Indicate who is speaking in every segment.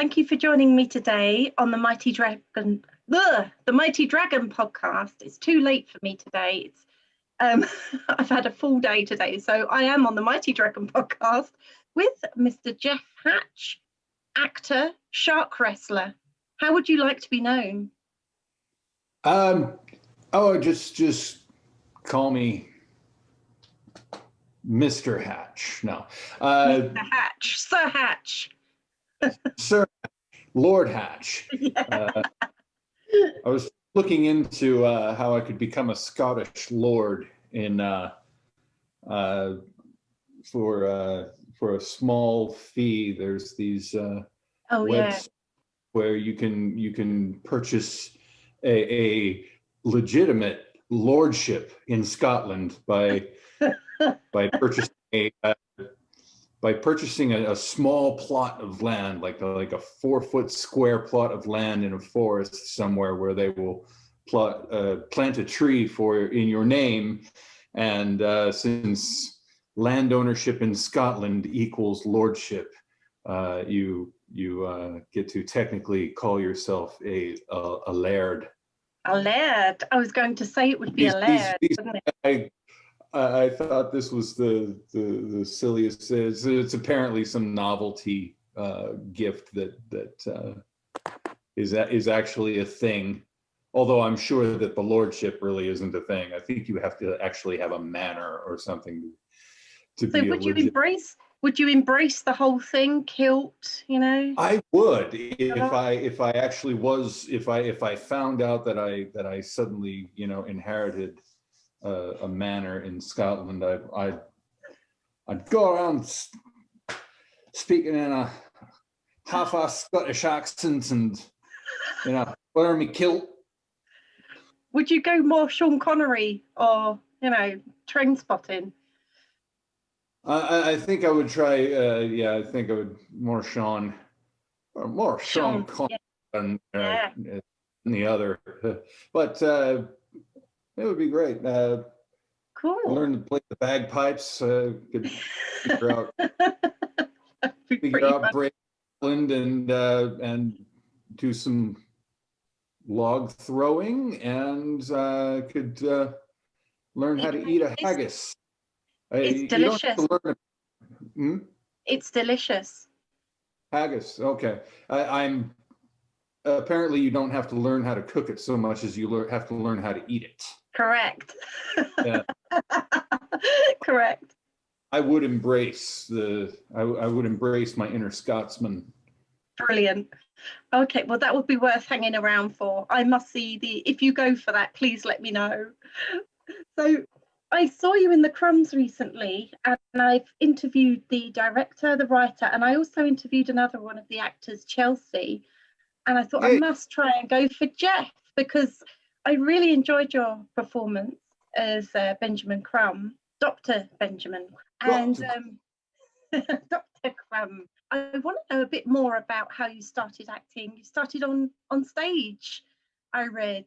Speaker 1: Thank you for joining me today on the Mighty Dragon podcast. It's too late for me today. I've had a full day today, so I am on the Mighty Dragon podcast with Mr. Jeff Hatch, actor, shark wrestler. How would you like to be known?
Speaker 2: Just call me Mr. Hatch. No,
Speaker 1: Mr. Hatch, Sir Hatch,
Speaker 2: Sir Lord Hatch.
Speaker 1: Yeah.
Speaker 2: I was looking into how I could become a Scottish lord in for a small fee. There's these websites where you can purchase a legitimate lordship in Scotland by purchasing a small plot of land, like a 4-foot square plot of land in a forest somewhere, where they will plant a tree in your name. And since land ownership in Scotland equals lordship, you get to technically call yourself a laird.
Speaker 1: A laird. I was going to say it would be a laird, wouldn't it?
Speaker 2: I thought this was the silliest. It's apparently some novelty gift that is actually a thing. Although I'm sure that the lordship really isn't a thing. I think you have to actually have a manor or something to be. So
Speaker 1: would you embrace the whole thing, kilt?
Speaker 2: I would if I actually was if I found out that I suddenly inherited a manor in Scotland. I'd go around speaking in a half-assed Scottish accent and wearing me kilt.
Speaker 1: Would you go more Sean Connery or Train Spotting?
Speaker 2: I think I would try. I think I would more Sean Connery than the other. But it would be great.
Speaker 1: Cool.
Speaker 2: Learn to play the bagpipes. Could figure out Braceland and do some log throwing, and could learn how to eat a haggis.
Speaker 1: It's delicious. It's delicious.
Speaker 2: Haggis. Okay. I'm. Apparently, you don't have to learn how to cook it so much as you have to learn how to eat it.
Speaker 1: Correct.
Speaker 2: Yeah.
Speaker 1: Correct.
Speaker 2: I would embrace my inner Scotsman.
Speaker 1: Brilliant. Okay, well, that would be worth hanging around for. I must see if you go for that, please let me know. So I saw you in the Crumbs recently, and I've interviewed the director, the writer, and I also interviewed another one of the actors, Chelsea. And I thought I must try and go for Jeff, because I really enjoyed your performance as Benjamin Crumb, Dr. Benjamin. And Dr. Crumb, I want to know a bit more about how you started acting. You started on stage, I read.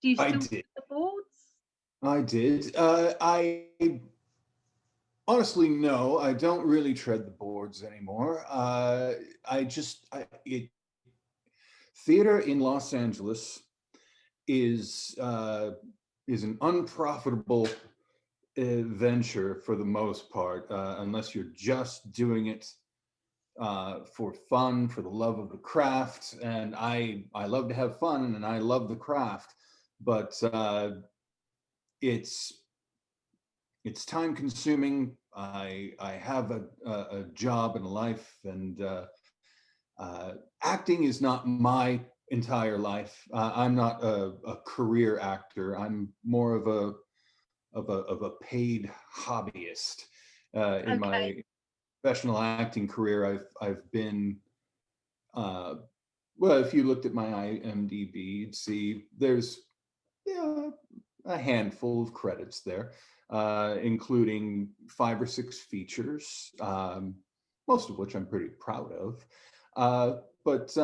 Speaker 1: Do you still do the boards?
Speaker 2: I did. I honestly, no, I don't really tread the boards anymore. Theater in Los Angeles is an unprofitable venture for the most part, unless you're just doing it for fun, for the love of the craft. And I love to have fun, and I love the craft, but it's time consuming. I have a job and a life, and acting is not my entire life. I'm not a career actor. I'm more of a paid hobbyist. In my professional acting career, I've been well, if you looked at my IMDb, you'd see there's a handful of credits there, including 5 or 6 features, most of which I'm pretty proud of. But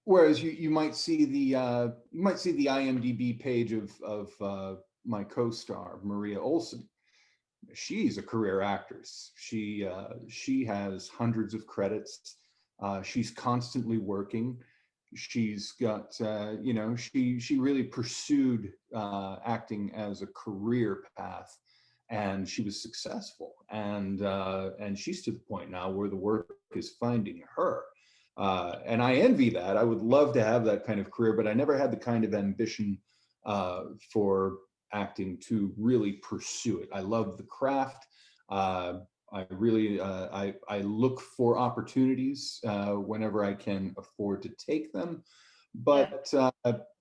Speaker 2: whereas you might see the IMDb page of my co-star Maria Olsen, she's a career actress. She has hundreds of credits. She's constantly working. She's got, she really pursued acting as a career path, and she was successful. And she's to the point now where the work is finding her. And I envy that. I would love to have that kind of career, but I never had the kind of ambition for acting to really pursue it. I love the craft. I really, I look for opportunities whenever I can afford to take them. But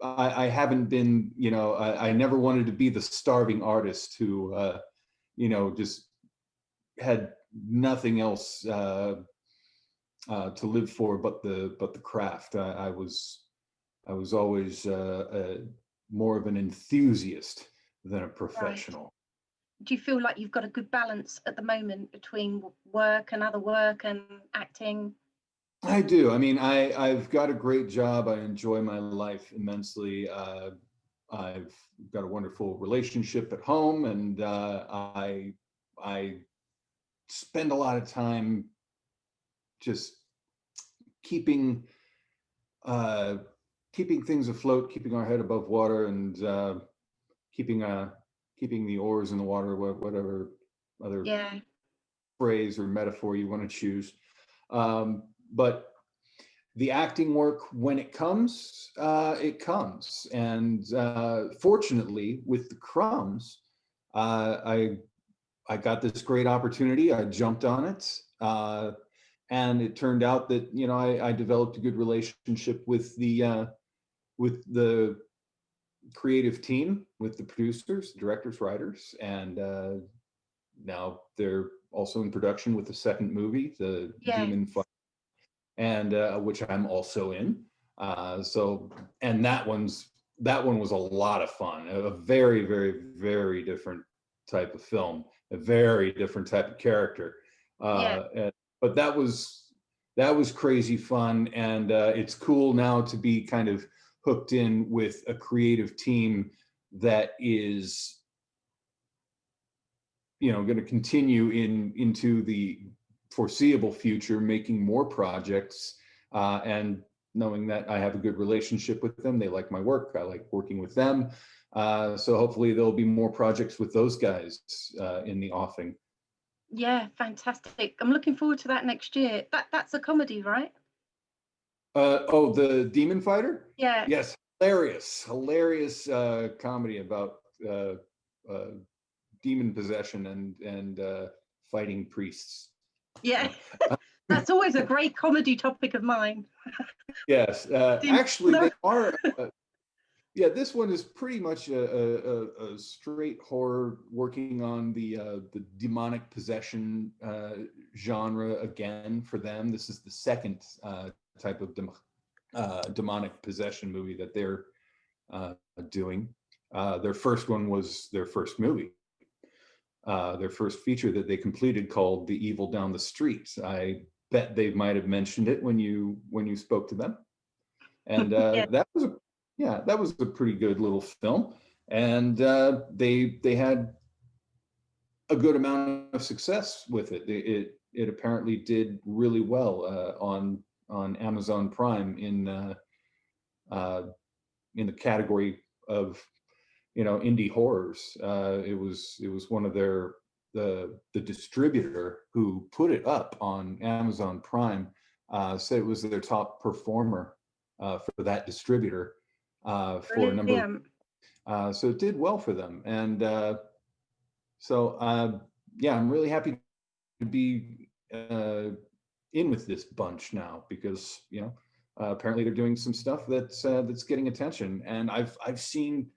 Speaker 2: I haven't been, I never wanted to be the starving artist who, just had nothing else to live for but the craft. I was always more of an enthusiast than a professional.
Speaker 1: Right. Do you feel like you've got a good balance at the moment between work and other work and acting?
Speaker 2: I do. I mean, I've got a great job. I enjoy my life immensely. I've got a wonderful relationship at home, and I spend a lot of time just keeping keeping things afloat, keeping our head above water, and keeping keeping the oars in the water, whatever other
Speaker 1: Yeah,
Speaker 2: phrase or metaphor you want to choose. But the acting work, when it comes, it comes. And fortunately, with the Crumbs, I got this great opportunity. I jumped on it. And it turned out that, I developed a good relationship with the creative team, with the producers, directors, writers, and now they're also in production with the second movie, The
Speaker 1: yeah,
Speaker 2: Demon Fighter, and which I'm also in. And that one was a lot of fun. A very, very, very different type of film, a very different type of character.
Speaker 1: yeah,
Speaker 2: But that was crazy fun, and it's cool now to be kind of hooked in with a creative team that is, going to continue into the foreseeable future, making more projects, and knowing that I have a good relationship with them. They like my work. I like working with them. So hopefully there'll be more projects with those guys in the offing.
Speaker 1: yeah. Fantastic. I'm looking forward to that next year. That's a comedy, right?
Speaker 2: Oh, The Demon Fighter?
Speaker 1: Yeah,
Speaker 2: Yes, hilarious comedy about demon possession and fighting priests.
Speaker 1: yeah. That's always a great comedy topic of mine.
Speaker 2: Yes,
Speaker 1: Dim-
Speaker 2: actually, they are. Yeah, this one is pretty much a straight horror, working on the demonic possession genre again for them. This is the second type of demonic possession movie that they're doing. Their first one was their first movie, their first feature that they completed, called The Evil Down the Street. I bet they might have mentioned it when you spoke to them. And
Speaker 1: Yeah,
Speaker 2: that was a pretty good little film. And they had a good amount of success with it. It apparently did really well on Amazon Prime in the category of indie horrors. It was one of the distributor who put it up on Amazon Prime said it was their top performer for that distributor for a number
Speaker 1: brilliant.
Speaker 2: so it did well for them. And I'm really happy to be in with this bunch now, because apparently they're doing some stuff that's getting attention. And I've seen,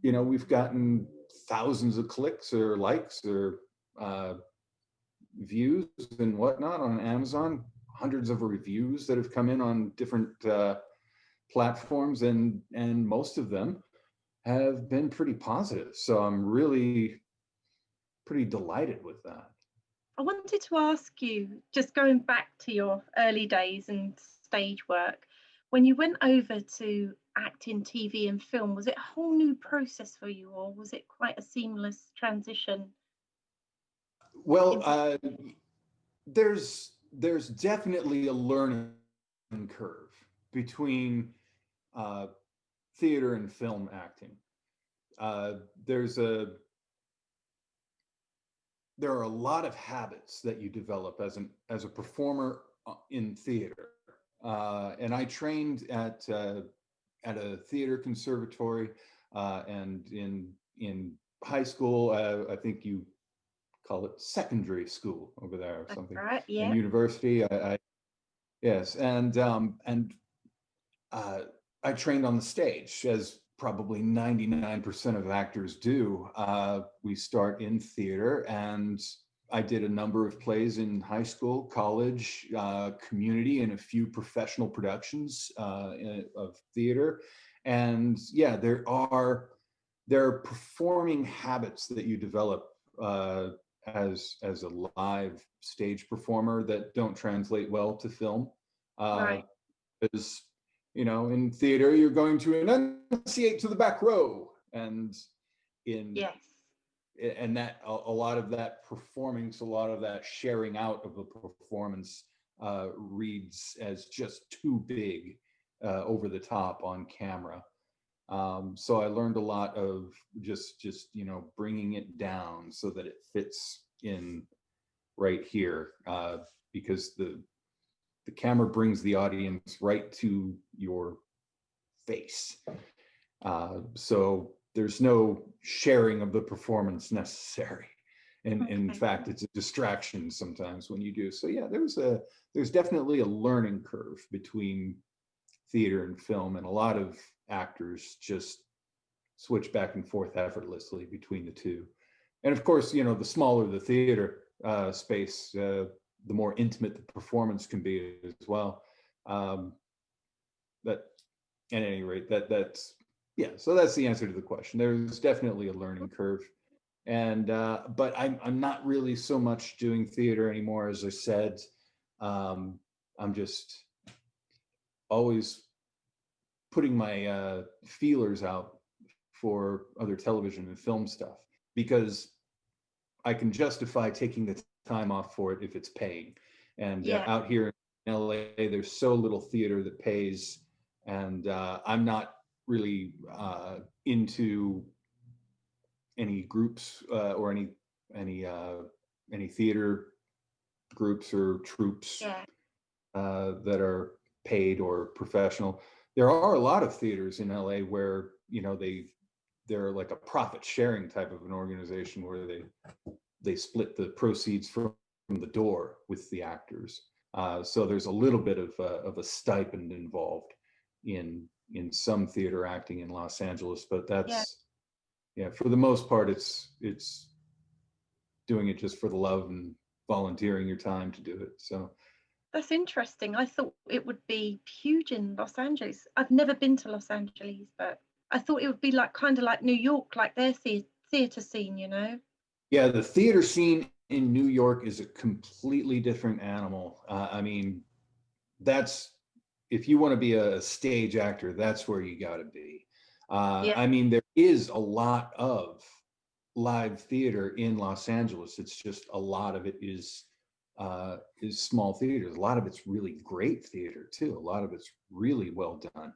Speaker 2: we've gotten thousands of clicks or likes or views and whatnot on Amazon, hundreds of reviews that have come in on different platforms, and most of them have been pretty positive. So I'm really pretty delighted with that.
Speaker 1: I wanted to ask you, just going back to your early days and stage work, when you went over to act in TV and film, was it a whole new process for you, or was it quite a seamless transition?
Speaker 2: Well, there's definitely a learning curve between theater and film acting. Uh, there's a there are a lot of habits that you develop as a performer in theater. And I trained at a theater conservatory, and in high school, I think you call it secondary school over there or
Speaker 1: That's
Speaker 2: something,
Speaker 1: right.
Speaker 2: and
Speaker 1: Yeah.
Speaker 2: university. Yes, and uh, I trained on the stage, as probably 99% of actors do. We start in theater, and I did a number of plays in high school, college, community, and a few professional productions of theater. And yeah, there are performing habits that you develop as a live stage performer that don't translate well to film. Uh,
Speaker 1: Right.
Speaker 2: because in theater you're going to enunciate to the back row, and in
Speaker 1: Yes.
Speaker 2: that a lot of that performance, a lot of that sharing out of the performance reads as just too big, over the top on camera. So I learned a lot of just bringing it down so that it fits in right here, because the camera brings the audience right to your face. So there's no sharing of the performance necessary. And in
Speaker 1: Okay.
Speaker 2: fact, it's a distraction sometimes when you do. So yeah, there's definitely a learning curve between theater and film, and a lot of actors just switch back and forth effortlessly between the two. And of course, the smaller the theater space, the more intimate the performance can be as well. Um, but at any rate, that's yeah. So that's the answer to the question. There's definitely a learning curve, and but I'm not really so much doing theater anymore. As I said, I'm just always putting my feelers out for other television and film stuff, because I can justify taking the time off for it if it's paying. And
Speaker 1: Yeah.
Speaker 2: out here in LA, there's so little theater that pays, and I'm not really into any groups, or any any theater groups or troops
Speaker 1: Yeah.
Speaker 2: that are paid or professional. There are a lot of theaters in LA where they're like a profit sharing type of an organization, where they split the proceeds from the door with the actors. So there's a little bit of a stipend involved in some theater acting in Los Angeles, but
Speaker 1: Yeah.
Speaker 2: that's yeah, for the most part, it's doing it just for the love and volunteering your time to do it. So
Speaker 1: That's interesting. I thought it would be huge in Los Angeles. I've never been to Los Angeles, but I thought it would be like kind of like New York, like their theater scene, you know?
Speaker 2: yeah, the theater scene in New York is a completely different animal. I mean, that's if you want to be a stage actor, that's where you got to be.
Speaker 1: Yeah.
Speaker 2: I mean, there is a lot of live theater in Los Angeles. It's just a lot of it is small theaters. A lot of it's really great theater too. A lot of it's really well done.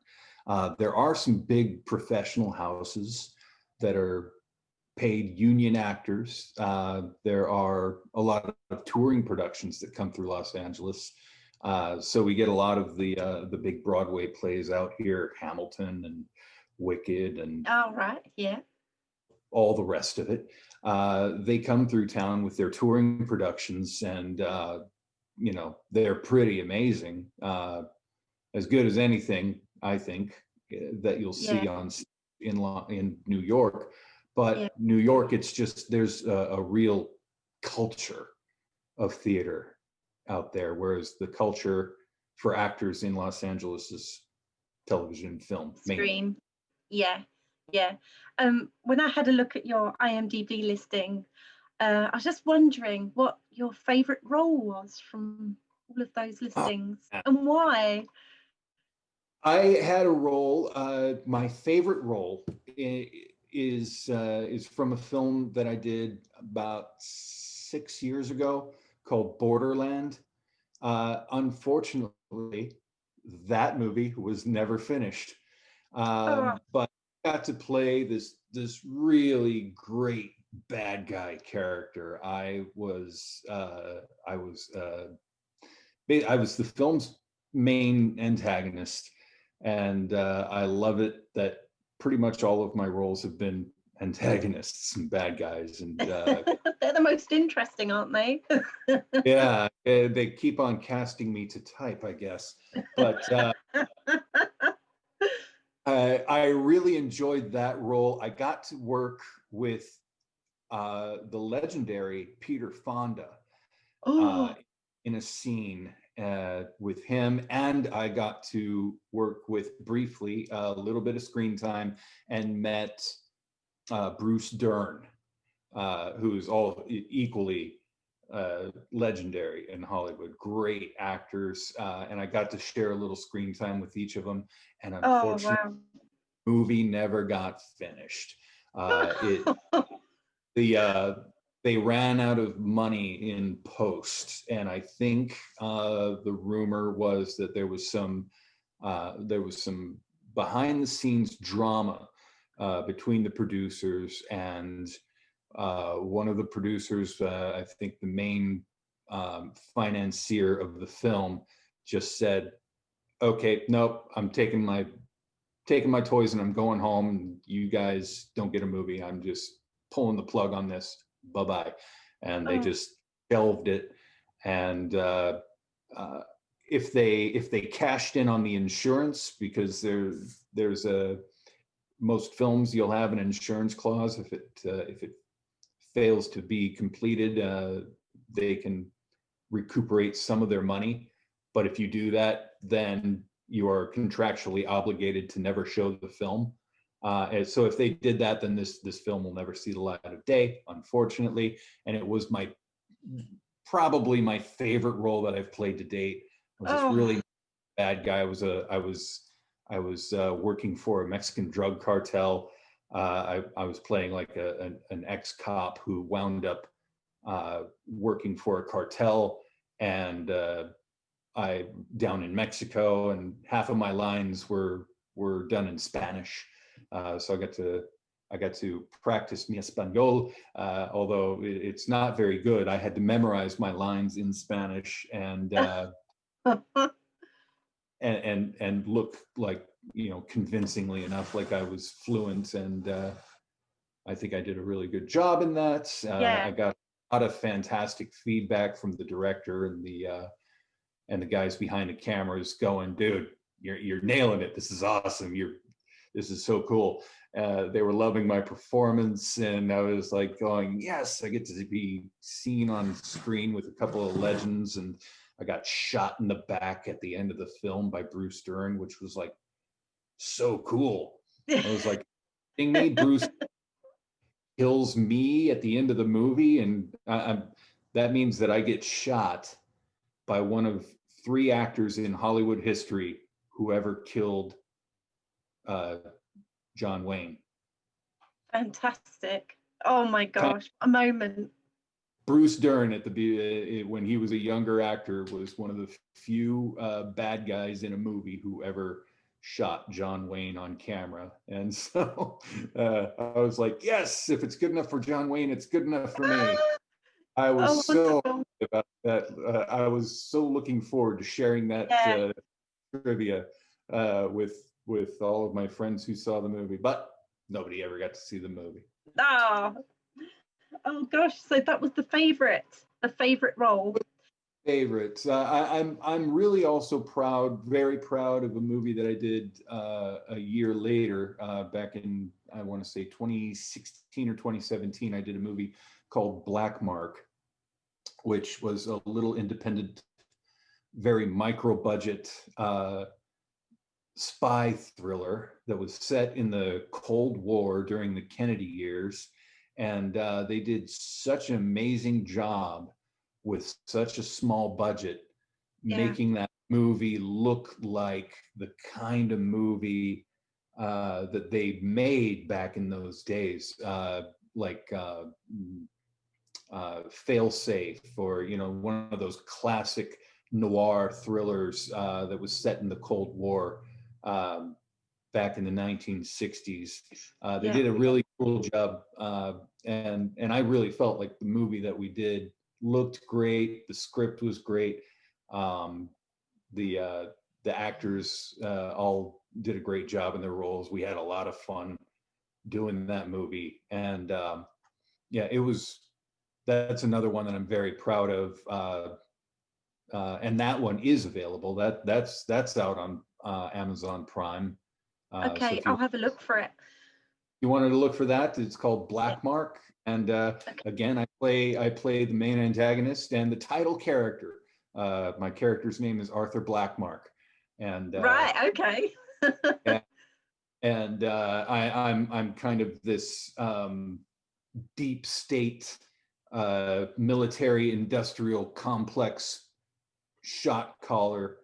Speaker 2: There are some big professional houses that are paid union actors. There are a lot of touring productions that come through Los Angeles. So we get a lot of the big Broadway plays out here, Hamilton and Wicked and
Speaker 1: All right. Yeah.
Speaker 2: all the rest of it. They come through town with their touring productions, and they're pretty amazing, as good as anything I think that you'll
Speaker 1: Yeah.
Speaker 2: see in New York.
Speaker 1: Yeah.
Speaker 2: But New York, it's just there's a real culture of theater out there, whereas the culture for actors in Los Angeles is television and film mainly.
Speaker 1: Scream. Yeah. Yeah. When I had a look at your IMDb listing, I was just wondering what your favorite role was from all of those
Speaker 2: Oh,
Speaker 1: listings
Speaker 2: man.
Speaker 1: and why.
Speaker 2: I had a role. My favorite role is from a film that I did about 6 years ago called Borderland. Unfortunately, that movie was never finished.
Speaker 1: Oh,
Speaker 2: But I got to play this really great bad guy character. I was the film's main antagonist, and I love it that pretty much all of my roles have been antagonists and bad guys, and
Speaker 1: they're the most interesting, aren't they?
Speaker 2: yeah, they keep on casting me to type, I guess. But I really enjoyed that role. I got to work with the legendary Peter Fonda uh,
Speaker 1: Oh,
Speaker 2: in a scene with him, and I got to work with briefly a little bit of screen time and met Bruce Dern, who's all equally legendary in Hollywood. Great actors, and I got to share a little screen time with each of them. And
Speaker 1: oh,
Speaker 2: unfortunately,
Speaker 1: wow.
Speaker 2: the movie never got finished. It the They ran out of money in post, and I think the rumor was that there was some behind the scenes drama between the producers, and one of the producers, I think the main financier of the film, just said, "Okay, nope, I'm taking my toys and I'm going home. And you guys don't get a movie. I'm just pulling the plug on this. Bye bye." And they
Speaker 1: Oh,
Speaker 2: just shelved it. And uh, if they cashed in on the insurance, because there's a most films you'll have an insurance clause if it fails to be completed, they can recuperate some of their money. But if you do that, then you are contractually obligated to never show the film. And so if they did that, then this film will never see the light of day, unfortunately. And it was probably my favorite role that I've played to date. I was this
Speaker 1: oh,
Speaker 2: really bad guy. I was working for a Mexican drug cartel. I was playing like an ex-cop who wound up working for a cartel, and I down in Mexico, and half of my lines were done in Spanish. So I got to practice mi español, although it's not very good. I had to memorize my lines in Spanish and look like, convincingly enough like I was fluent. And I think I did a really good job in that.
Speaker 1: yeah.
Speaker 2: I got a lot of fantastic feedback from the director and the guys behind the cameras, going, "Dude, you're nailing it. This is awesome. This is so cool." They were loving my performance, and I was like going, "Yes, I get to be seen on screen with a couple of legends." And I got shot in the back at the end of the film by Bruce Dern, which was like so cool. I was like, "Kidding me? Bruce kills me at the end of the movie," and that means that I get shot by one of three actors in Hollywood history who ever killed uh, John Wayne.
Speaker 1: Fantastic. Oh my gosh, a moment.
Speaker 2: Bruce Dern when he was a younger actor was one of the few bad guys in a movie who ever shot John Wayne on camera. And so I was like, yes, if it's good enough for John Wayne, it's good enough for me. I
Speaker 1: Oh,
Speaker 2: was so
Speaker 1: wonderful.
Speaker 2: about that. I was so looking forward to sharing that
Speaker 1: Yeah.
Speaker 2: trivia with all of my friends who saw the movie, but nobody ever got to see the movie.
Speaker 1: Oh, oh gosh. So that was the favorite role.
Speaker 2: Favorites. I'm really also very proud of a movie that I did a year later, back in, I want to say 2016 or 2017. I did a movie called Black Mark, which was a little independent, very micro budget spy thriller that was set in the Cold War during the Kennedy years. And they did such an amazing job with such a small budget,
Speaker 1: Yeah.
Speaker 2: making that movie look like the kind of movie that they made back in those days. Like Failsafe, or one of those classic noir thrillers that was set in the Cold War back in the 1960s. They
Speaker 1: Yeah.
Speaker 2: did a really cool job, and I really felt like the movie that we did looked great. The script was great. Um, the actors all did a great job in their roles. We had a lot of fun doing that movie, and yeah, that's another one that I'm very proud of. And that one is available. That's out on Amazon Prime. So
Speaker 1: Okay,
Speaker 2: if
Speaker 1: I'll have a look for it.
Speaker 2: you wanted to look for that, it's called
Speaker 1: Yeah.
Speaker 2: Black Mark. And
Speaker 1: Okay.
Speaker 2: again, I play the main antagonist and the title character. My character's name is Arthur Blackmark, and
Speaker 1: Right. Okay.
Speaker 2: and I'm kind of this deep state military industrial complex shot caller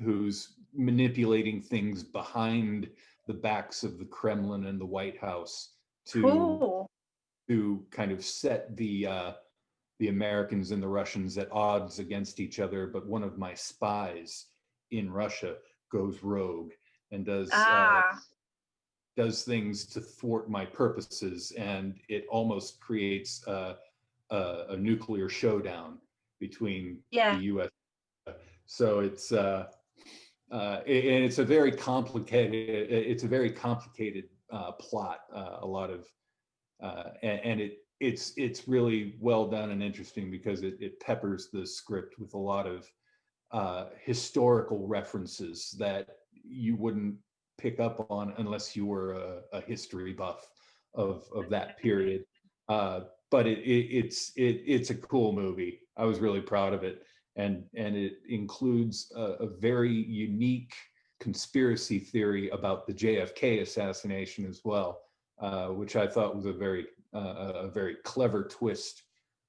Speaker 2: who's manipulating things behind the backs of the Kremlin and the White House to
Speaker 1: Cool.
Speaker 2: kind of set the Americans and the Russians at odds against each other. But one of my spies in Russia goes rogue and
Speaker 1: Ah.
Speaker 2: does things to thwart my purposes, and it almost creates a nuclear showdown between the
Speaker 1: Yeah.
Speaker 2: U.S. So and it's a very complicated plot. A lot of and it's really well done and interesting because it peppers the script with a lot of historical references that you wouldn't pick up on unless you were a history buff of that period. But it's a cool movie. I was really proud of it, and it includes a very unique conspiracy theory about the JFK assassination as well, which I thought was a very clever twist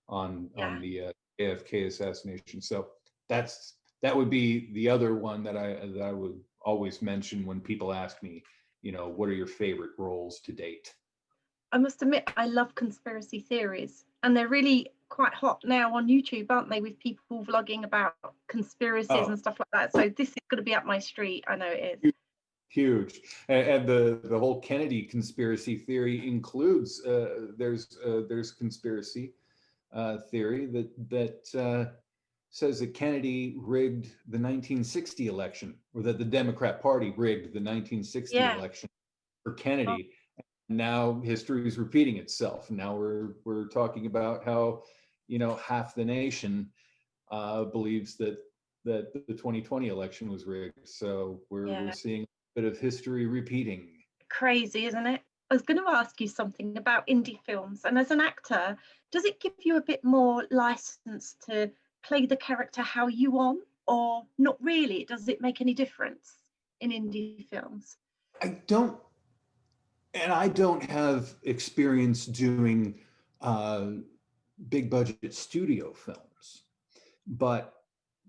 Speaker 2: on
Speaker 1: Yeah.
Speaker 2: the JFK assassination. So that would be the other one that I would always mention when people ask me, what are your favorite roles to date?
Speaker 1: I must admit, I love conspiracy theories, and they're really quite hot now on YouTube, aren't they? With people vlogging about conspiracies
Speaker 2: Oh,
Speaker 1: and stuff like that. So this is going to be up my street. I know it is.
Speaker 2: huge. And the whole Kennedy conspiracy theory includes there's conspiracy theory that says that Kennedy rigged the 1960 election, or that the Democrat Party rigged the 1960
Speaker 1: Yeah.
Speaker 2: election for
Speaker 1: Oh,
Speaker 2: Kennedy. Now history is repeating itself. Now we're talking about how half the nation believes that the 2020 election was rigged. So we're
Speaker 1: yeah.
Speaker 2: seeing a bit of history repeating.
Speaker 1: Crazy, isn't it? I was going to ask you something about indie films, and as an actor, does it give you a bit more license to play the character how you want, or not really? Does it make any difference in indie films?
Speaker 2: I don't, and I don't have experience doing uh, big budget studio films, but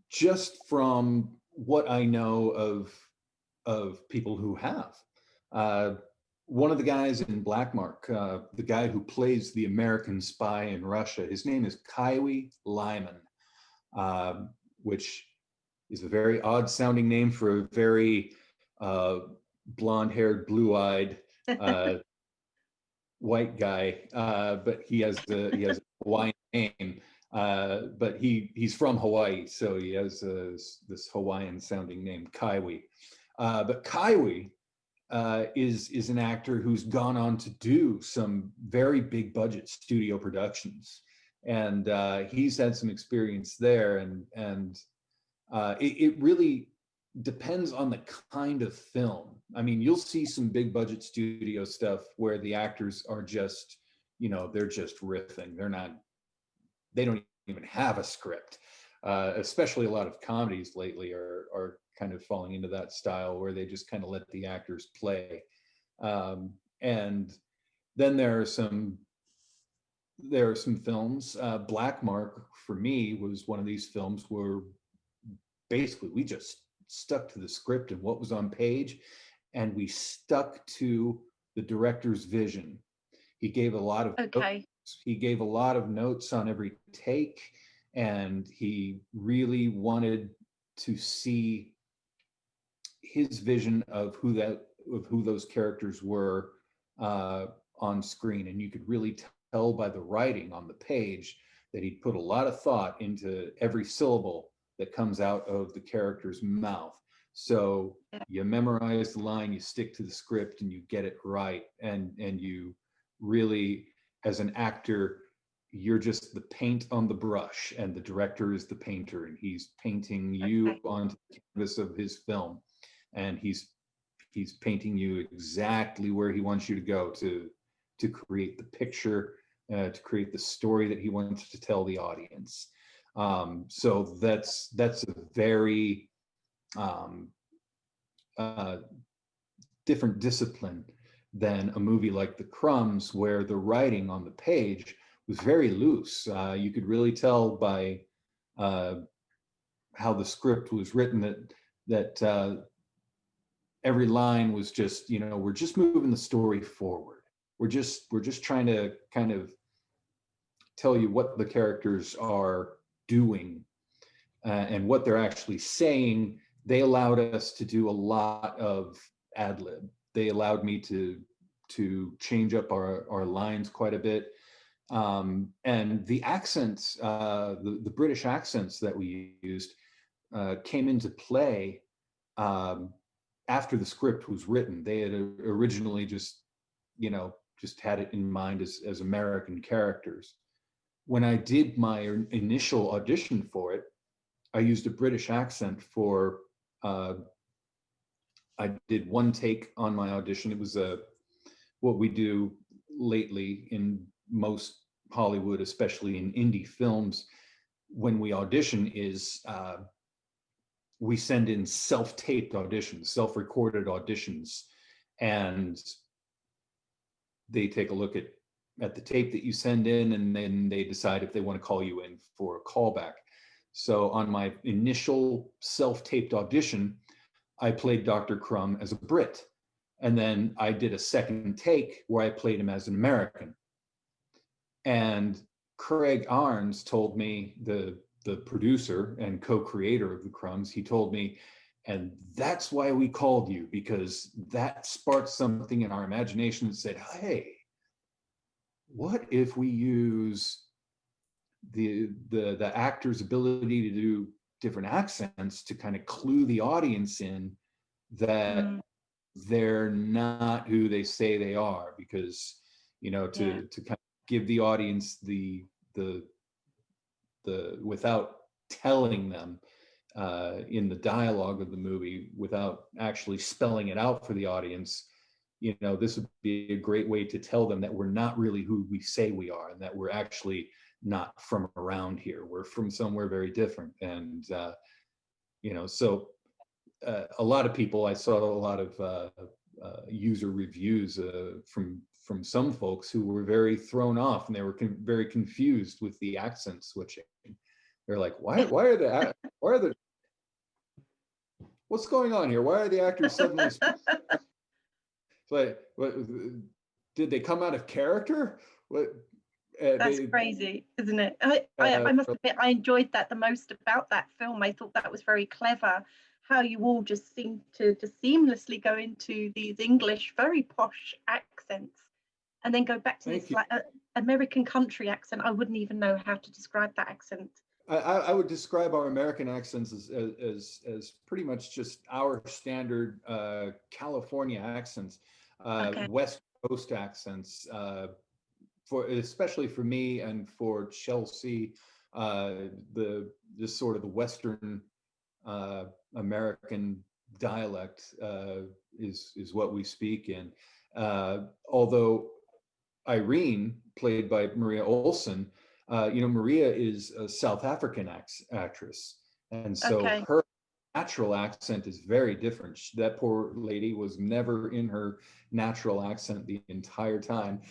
Speaker 2: just from what I know of people who have. Uh, One of the guys in Black Mark, the guy who plays the American spy in Russia, his name is Kaiwi Lyman, um, which is a very odd sounding name for a very uh, blonde haired, blue eyed white guy. But he has a Hawaiian name. But he's from Hawaii, so he has this Hawaiian sounding name, Kaiwi. But Kaiwi is an actor who's gone on to do some very big budget studio productions, and he's had some experience there, and it really depends on the kind of film. I mean, you'll see some big budget studio stuff where the actors are just, they're just riffing. They don't even have a script. Especially a lot of comedies lately are kind of falling into that style where they just kind of let the actors play. And then there are some films. Black Mark for me was one of these films where basically we just stuck to the script and what was on page, and we stuck to the director's vision. He gave a lot of
Speaker 1: Okay.
Speaker 2: He gave a lot of notes on every take, and he really wanted to see his vision of who those characters were on screen. And you could really tell by the writing on the page that he'd put a lot of thought into every syllable that comes out of the character's mouth. So you memorize the line, you stick to the script, and you get it right. And you really, as an actor, you're just the paint on the brush, and the director is the painter, and he's painting you onto the canvas of his film, and he's painting you exactly where he wants you to go to create the picture, to create the story that he wants to tell the audience. So that's a very different discipline than a movie like The Crumbs, where the writing on the page was very loose. You could really tell by how the script was written that every line was just, we're just moving the story forward. We're just trying to kind of tell you what the characters are doing and what they're actually saying. They allowed us to do a lot of ad lib. They allowed me to change up our lines quite a bit. And the accents, the British accents that we used came into play after the script was written. They had originally just had it in mind as American characters. When I did my initial audition for it, I used a British accent for, I did one take on my audition. It was what we do lately in most Hollywood, especially in indie films, when we audition is we send in self-taped auditions, self-recorded auditions, and they take a look at the tape that you send in, and then they decide if they want to call you in for a callback. So on my initial self-taped audition, I played Dr. Crumb as a Brit. And then I did a second take where I played him as an American. And Craig Arns told me, the producer and co-creator of The Crumbs, he told me, and that's why we called you, because that sparked something in our imagination and said, hey, what if we use the actor's ability to do different accents to kind of clue the audience in that they're not who they say they are, because to kind of give the audience the without telling them in the dialogue of the movie, without actually spelling it out for the audience, this would be a great way to tell them that we're not really who we say we are, and that we're actually not from around here. We're from somewhere very different. And so a lot of people, I saw a lot of user reviews from some folks who were very thrown off, and they were very confused with the accent switching. They're like, why are the what's going on here? Why are the actors suddenly like, what, did they come out of character?
Speaker 1: That's crazy, isn't it? I must admit, I enjoyed that the most about that film. I thought that was very clever, how you all just seem to just seamlessly go into these English, very posh accents, and then go back to this like American country accent. I wouldn't even know how to describe that accent.
Speaker 2: I would describe our American accents as pretty much just our standard California accents, West Coast accents, especially for me and for Chelsea, this sort of the Western American dialect is what we speak in. Although Irene, played by Maria Olsen, Maria is a South African actress, and so her natural accent is very different. That poor lady was never in her natural accent the entire time.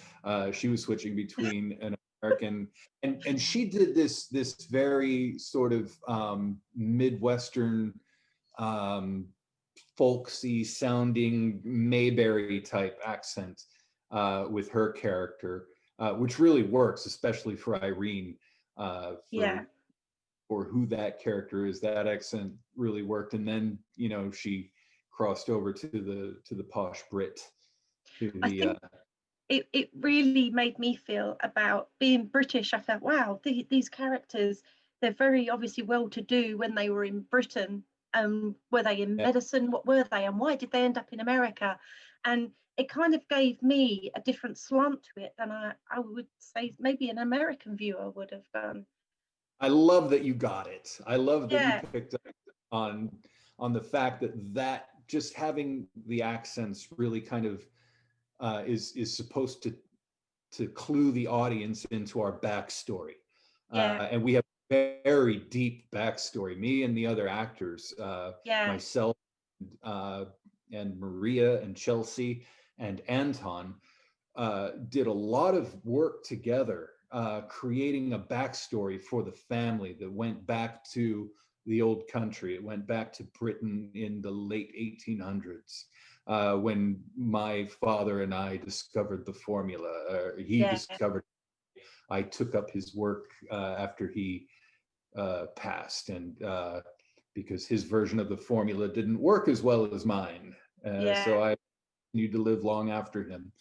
Speaker 2: She was switching between an American, and she did this very sort of Midwestern, folksy sounding Mayberry type accent with her character. which really works, especially for Irene,
Speaker 1: Yeah.
Speaker 2: for who that character is. That accent really worked, and then she crossed over to the posh Brit, to
Speaker 1: I
Speaker 2: the
Speaker 1: think it really made me feel about being British. I felt, wow, these characters, they're very obviously well to do when they were in Britain. Were they in medicine? What were they? And why did they end up in America? And it kind of gave me a different slant to it than I would say maybe an American viewer would have done.
Speaker 2: I love that you got it. I love that you
Speaker 1: Yeah,
Speaker 2: picked up on the fact that just having the accents really kind of is supposed to clue the audience into our backstory.
Speaker 1: yeah,
Speaker 2: And we have very deep backstory. Me and the other actors,
Speaker 1: yeah,
Speaker 2: myself, uh, and Maria and Chelsea and Anton, did a lot of work together, creating a backstory for the family that went back to the old country. It went back to Britain in the late 1800s, when my father and I discovered the formula. He
Speaker 1: yeah,
Speaker 2: discovered. I took up his work after he passed, and because his version of the formula didn't work as well as mine,
Speaker 1: yeah,
Speaker 2: so I continued to live long after him.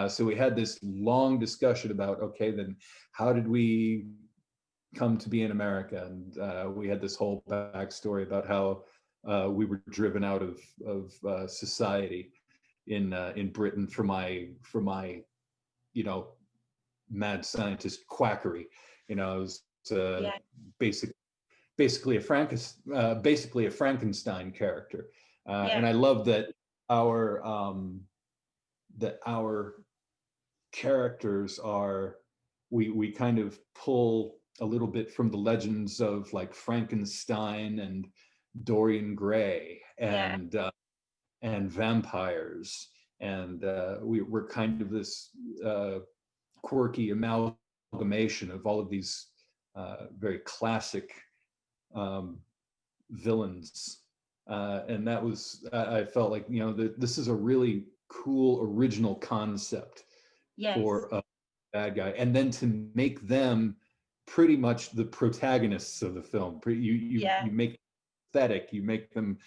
Speaker 2: So we had this long discussion about, okay, then how did we come to be in America? And we had this whole backstory about how we were driven out of society in Britain for my mad scientist quackery. I was
Speaker 1: yeah,
Speaker 2: basic, basically a Frankenstein character,
Speaker 1: yeah,
Speaker 2: and I love that our characters are, we kind of pull a little bit from the legends of like Frankenstein and Dorian Gray
Speaker 1: yeah,
Speaker 2: and vampires, and we're kind of this quirky amalgamation of all of these very classic um, villains, and that was, I felt like, this is a really cool original concept
Speaker 1: yes,
Speaker 2: for a bad guy, and then to make them pretty much the protagonists of the film. You
Speaker 1: yeah,
Speaker 2: make it aesthetic, you make them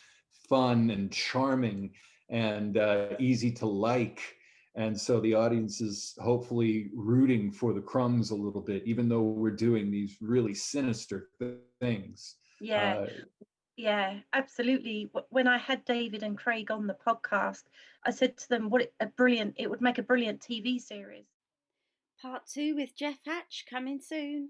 Speaker 2: fun and charming and easy to like, and so the audience is hopefully rooting for the Crumbs a little bit, even though we're doing these really sinister things.
Speaker 1: yeah.
Speaker 2: uh,
Speaker 1: Yeah, absolutely. When I had David and Craig on the podcast, I said to them, "What a brilliant! It would make a brilliant TV series."
Speaker 3: Part 2 with Jeff Hatch coming soon.